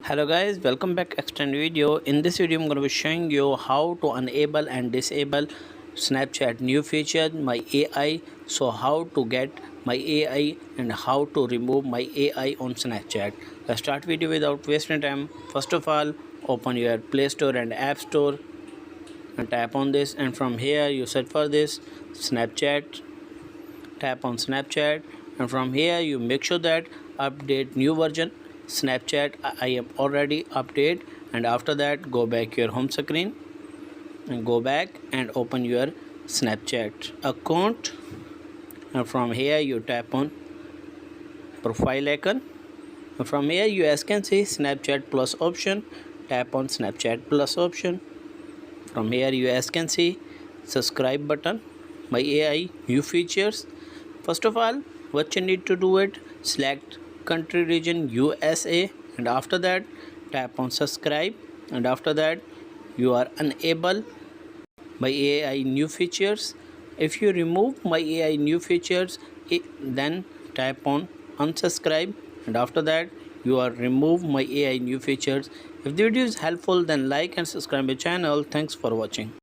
Hello guys, welcome back extended video. In this video I'm going to be showing you how to enable and disable Snapchat new feature my AI. So how to get my AI and how to remove my AI on Snapchat. Let's start video without wasting time. First of all, open your Play Store and App Store and tap on this, and from here you search for this Snapchat. Tap on Snapchat, and from here you make sure that update new version Snapchat. I am already update, and after that go back your home screen and go back and open your Snapchat account, and from here you tap on profile icon, and from here you as can see Snapchat plus option. Tap on Snapchat plus option. From here you as can see subscribe button my AI new features. First of all, what you need to do it, select country region USA, and after that tap on subscribe, and after that you are enable my AI new features. If you remove my AI new features, then tap on unsubscribe, and after that you are remove my AI new features. If the video is helpful, then like and subscribe my channel. Thanks for watching.